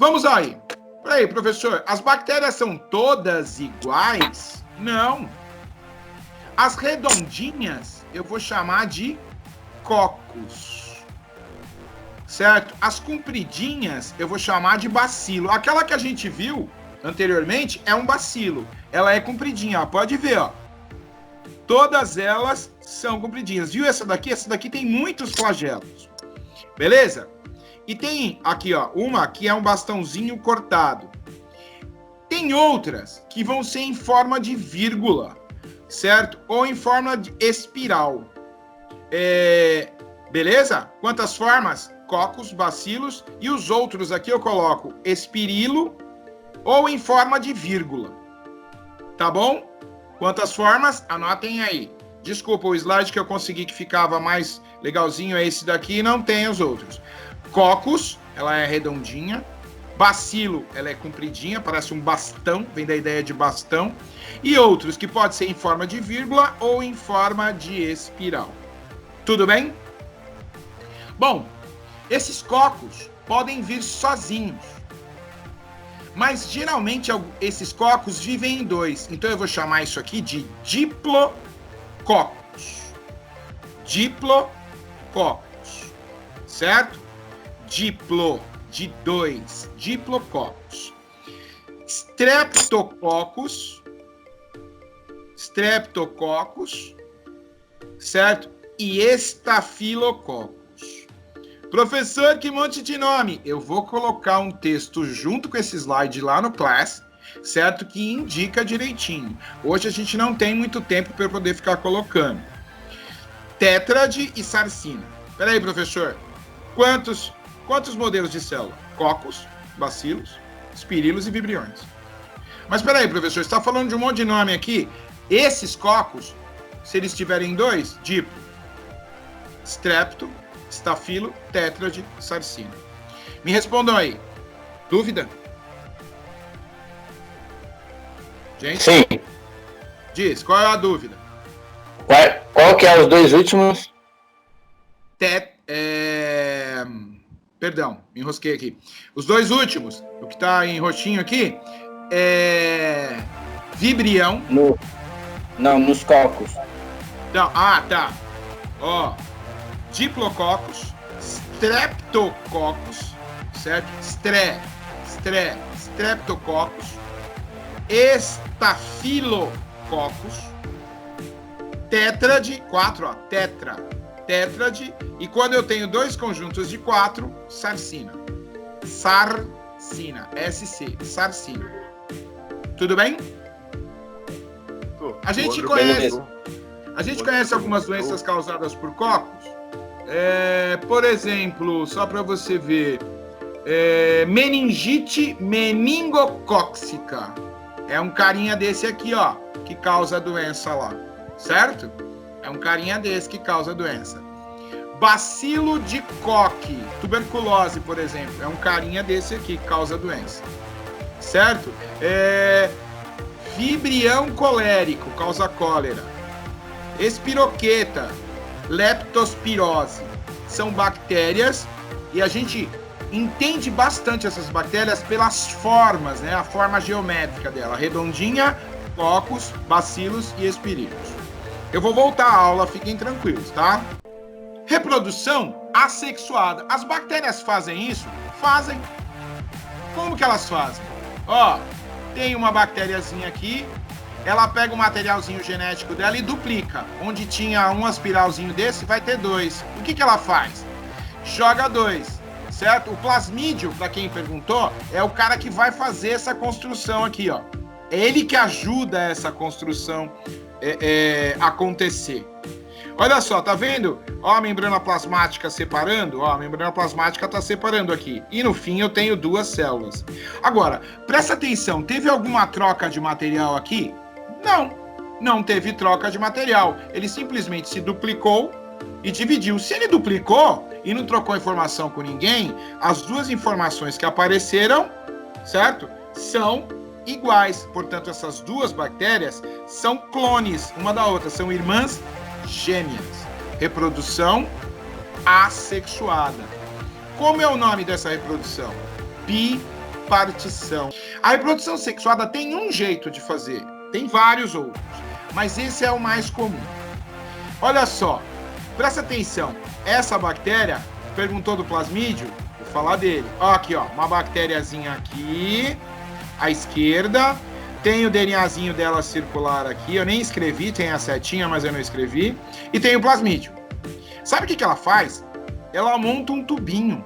Vamos aí. Peraí, professor, as bactérias são todas iguais? Não. As redondinhas eu vou chamar de cocos. Certo? As compridinhas eu vou chamar de bacilo. Aquela que a gente viu anteriormente é um bacilo. Ela é compridinha, ó. Pode ver, ó. Todas elas são compridinhas. Viu essa daqui? Essa daqui tem muitos flagelos. Beleza? E tem aqui, ó, uma que é um bastãozinho cortado. Tem outras que vão ser em forma de vírgula, certo? Ou em forma de espiral. Beleza? Quantas formas? Cocos, bacilos. E os outros aqui eu coloco espirilo ou em forma de vírgula. Tá bom? Quantas formas? Anotem aí. Desculpa, o slide que eu consegui que ficava mais legalzinho é esse daqui e não tem os outros. Cocos, ela é redondinha. Bacilo, ela é compridinha, parece um bastão, vem da ideia de bastão. E outros que pode ser em forma de vírgula ou em forma de espiral. Tudo bem? Bom, esses cocos podem vir sozinhos. Mas geralmente esses cocos vivem em dois. Então eu vou chamar isso aqui de diplococos. Diplococos. Certo? Diplo, de dois. Diplococos. Streptococcus. Streptococcus. Certo? E estafilococos. Professor, que monte de nome! Eu vou colocar um texto junto com esse slide lá no Class, certo? Que indica direitinho. Hoje a gente não tem muito tempo para eu poder ficar colocando. Tétrade e sarcina. Peraí, professor. Quantos modelos de célula? Cocos, bacilos, espirilos e vibriões. Mas peraí, professor, você está falando de um monte de nome aqui. Esses cocos, se eles tiverem dois, diplo, strepto, estafilo, tétrade, sarcina. Me respondam aí. Dúvida? Gente? Sim. Diz, qual é a dúvida? Qual que é os dois últimos? Perdão, me enrosquei aqui. Os dois últimos, o que está em roxinho aqui, é vibrião. Não, nos cocos. Não, tá. Ó, diplococos, streptococcus, certo? Streptococcus, estafilococcus, tétrade, 4, ó, tétrade, e quando eu tenho dois conjuntos de 4, sarcina. Sarcina, SC, sarcina. Tudo bem? A gente conhece algumas doenças causadas por cocos. Por exemplo, só para você ver, meningite meningocóxica. É um carinha desse aqui, ó, que causa a doença lá, certo? É um carinha desse que causa a doença. Bacilo de Koch, tuberculose, por exemplo, é um carinha desse aqui que causa a doença, certo? Vibrião colérico, causa cólera. Espiroqueta, leptospirose, são bactérias e a gente entende bastante essas bactérias pelas formas, né? A forma geométrica dela, redondinha, cocos, bacilos e espirilos. Eu vou voltar à aula, fiquem tranquilos, tá? Reprodução assexuada. As bactérias fazem isso? Fazem. Como que elas fazem? Ó, tem uma bactériazinha aqui, ela pega o materialzinho genético dela e duplica. Onde tinha um aspiralzinho desse, vai ter dois. O que ela faz? Joga dois, certo? O plasmídio, para quem perguntou, é o cara que vai fazer essa construção aqui, ó. É ele que ajuda essa construção acontecer. Olha só, tá vendo? Ó, a membrana plasmática separando. Ó, a membrana plasmática tá separando aqui. E no fim eu tenho duas células. Agora, presta atenção, teve alguma troca de material aqui? Não teve troca de material. Ele simplesmente se duplicou e dividiu. Se ele duplicou e não trocou informação com ninguém, as duas informações que apareceram, certo? São iguais. Portanto, essas duas bactérias são clones uma da outra, são irmãs gêmeas. Reprodução assexuada. Como é o nome dessa reprodução? repartição. A reprodução sexuada tem um jeito de fazer, tem vários outros, mas esse é o mais comum. Olha só, presta atenção, essa bactéria, perguntou do plasmídio, vou falar dele. Ó, aqui, ó, uma bactériazinha aqui, à esquerda, tem o DNAzinho dela circular aqui, eu nem escrevi, tem a setinha, mas eu não escrevi, e tem o plasmídio. Sabe o que ela faz? Ela monta um tubinho,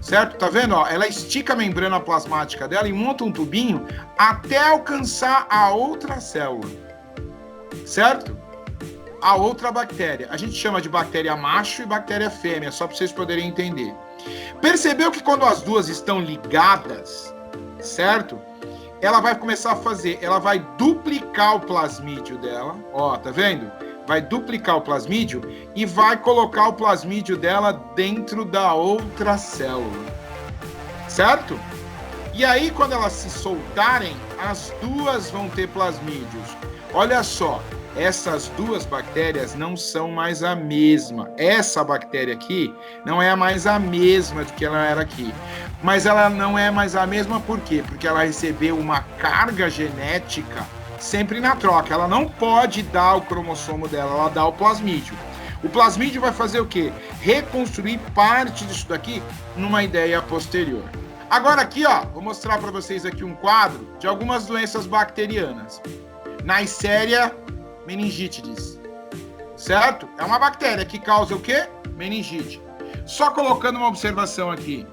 certo? Tá vendo? Ó, ela estica a membrana plasmática dela e monta um tubinho até alcançar a outra célula, certo? A outra bactéria. A gente chama de bactéria macho e bactéria fêmea, só para vocês poderem entender. Percebeu que quando as duas estão ligadas, certo? Ela vai começar a fazer, ela vai duplicar o plasmídio dela, ó, tá vendo? Vai duplicar o plasmídio e vai colocar o plasmídio dela dentro da outra célula, certo? E aí, quando elas se soltarem, as duas vão ter plasmídios. Olha só, essas duas bactérias não são mais a mesma. Essa bactéria aqui não é mais a mesma do que ela era aqui. Mas ela não é mais a mesma por quê? Porque ela recebeu uma carga genética sempre na troca. Ela não pode dar o cromossomo dela, ela dá o plasmídio. O plasmídio vai fazer o quê? Reconstruir parte disso daqui numa ideia posterior. Agora aqui, ó, vou mostrar para vocês aqui um quadro de algumas doenças bacterianas. Neisseria meningitidis, certo? É uma bactéria que causa o quê? Meningite. Só colocando uma observação aqui.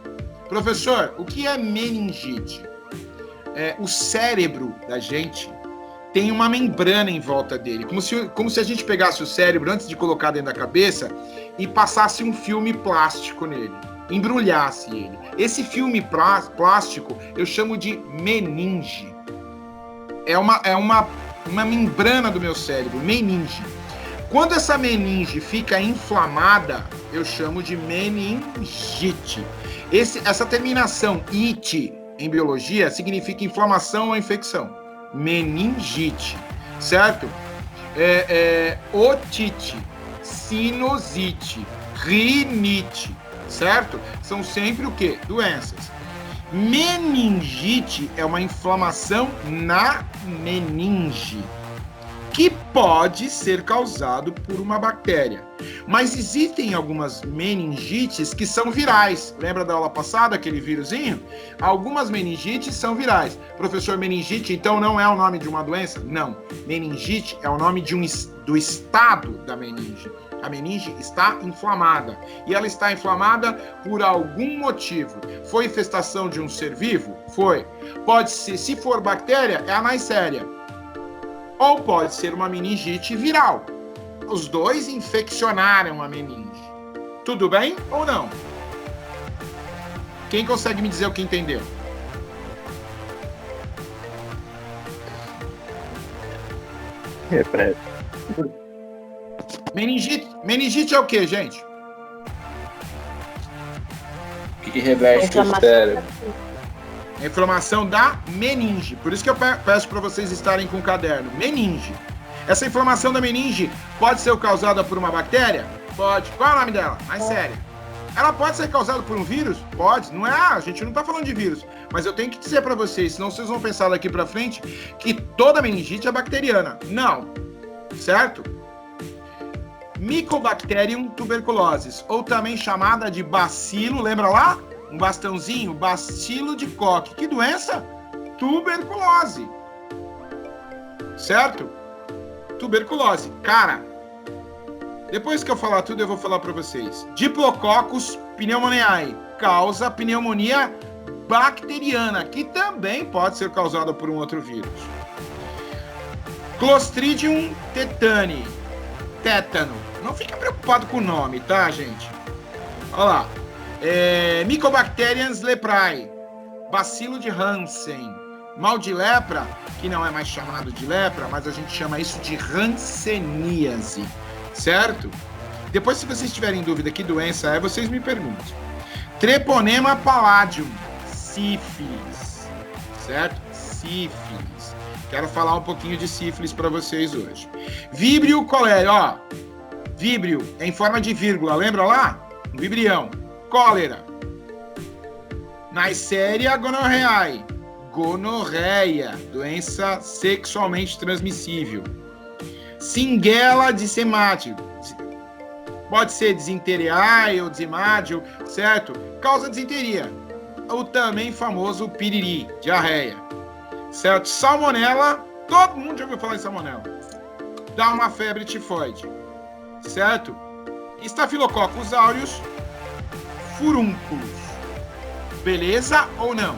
Professor, o que é meningite? O cérebro da gente tem uma membrana em volta dele, como se a gente pegasse o cérebro antes de colocar dentro da cabeça e passasse um filme plástico nele, embrulhasse ele. Esse filme plástico eu chamo de meninge. É uma membrana do meu cérebro, meninge. Quando essa meninge fica inflamada, eu chamo de meningite. Essa terminação "ite" em biologia significa inflamação ou infecção. Meningite, certo? Otite, sinusite, rinite, certo? São sempre o quê? Doenças. Meningite é uma inflamação na meninge, que pode ser causado por uma bactéria. Mas existem algumas meningites que são virais. Lembra da aula passada, aquele vírusinho? Algumas meningites são virais. Professor, meningite, então, não é o nome de uma doença? Não. Meningite é o nome do estado da meninge. A meninge está inflamada. E ela está inflamada por algum motivo. Foi infestação de um ser vivo? Foi. Pode ser, se for bactéria, é a Neisseria. Ou pode ser uma meningite viral. Os dois infeccionaram a meninge. Tudo bem ou não? Quem consegue me dizer o que entendeu? Repete. Meningite é o que, gente? Que reveste o cérebro. A inflamação da meninge. Por isso que eu peço para vocês estarem com o caderno. Meninge. Essa inflamação da meninge pode ser causada por uma bactéria? Pode. Qual é o nome dela? Mais séria. Ela pode ser causada por um vírus? Pode. Não é, a gente não está falando de vírus. Mas eu tenho que dizer para vocês, senão vocês vão pensar daqui para frente que toda meningite é bacteriana. Não. Certo? Mycobacterium tuberculosis, ou também chamada de bacilo, lembra lá? Um bastãozinho, bacilo de Koch. Que doença? Tuberculose. Certo? Tuberculose. Cara, depois que eu falar tudo, eu vou falar para vocês. Diplococcus pneumoniae causa pneumonia bacteriana, que também pode ser causada por um outro vírus. Clostridium tetani, tétano. Não fica preocupado com o nome, tá, gente? Olha lá. Mycobacterium leprae, bacilo de Hansen, mal de lepra, que não é mais chamado de lepra, mas a gente chama isso de hanseníase, certo? Depois, se vocês tiverem dúvida que doença é, vocês me perguntem. Treponema palladium, sífilis, certo? Sífilis. Quero falar um pouquinho de sífilis para vocês hoje. Vibrio cholera, ó. Vibrio é em forma de vírgula, lembra lá? Um vibrião. Cólera. Neisseria gonorrhoeae, gonorreia, doença sexualmente transmissível. Shigella disseminatio, pode ser disenteriae ou disemádio, certo? Causa disenteria. O também famoso piriri, diarreia, certo? Salmonela, todo mundo já ouviu falar em salmonela. Dá uma febre tifoide, certo? Staphylococcus aureus, furúnculos. Beleza ou não?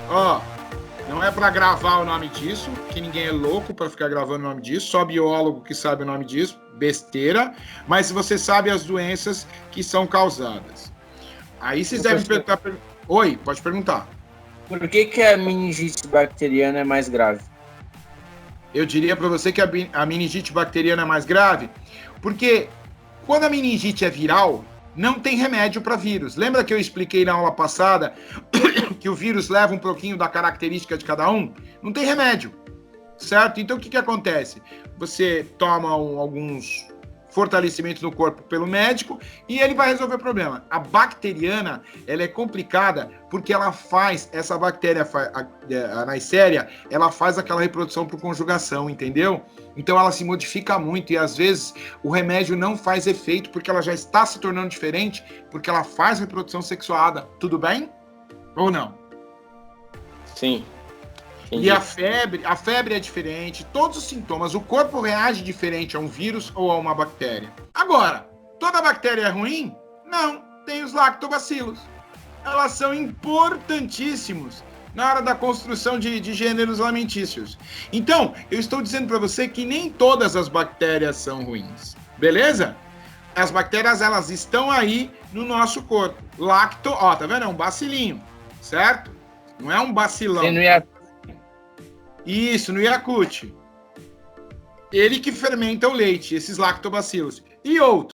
Ó, não é para gravar o nome disso, que ninguém é louco para ficar gravando o nome disso, só biólogo que sabe o nome disso, besteira, mas você sabe as doenças que são causadas. Aí vocês devem perguntar... Oi, pode perguntar. Por que a meningite bacteriana é mais grave? Eu diria para você que a meningite bacteriana é mais grave, porque quando a meningite é viral, não tem remédio para vírus. Lembra que eu expliquei na aula passada que o vírus leva um pouquinho da característica de cada um? Não tem remédio, certo? Então o que acontece? Você toma alguns fortalecimentos no corpo pelo médico e ele vai resolver o problema. A bacteriana, ela é complicada porque ela faz, essa bactéria, a Neisseria, ela faz aquela reprodução por conjugação, entendeu? Então ela se modifica muito e às vezes o remédio não faz efeito porque ela já está se tornando diferente, porque ela faz reprodução sexuada. Tudo bem? Ou não? Sim. Entendi. E a febre é diferente, todos os sintomas, o corpo reage diferente a um vírus ou a uma bactéria. Agora, toda bactéria é ruim? Não, tem os lactobacilos. Elas são importantíssimos na hora da construção de gêneros alimentícios. Então, eu estou dizendo para você que nem todas as bactérias são ruins, beleza? As bactérias, elas estão aí no nosso corpo. Ó, tá vendo? É um bacilinho, certo? Não é um bacilão. Isso, no Yakult. Ele que fermenta o leite, esses lactobacilos. E outros.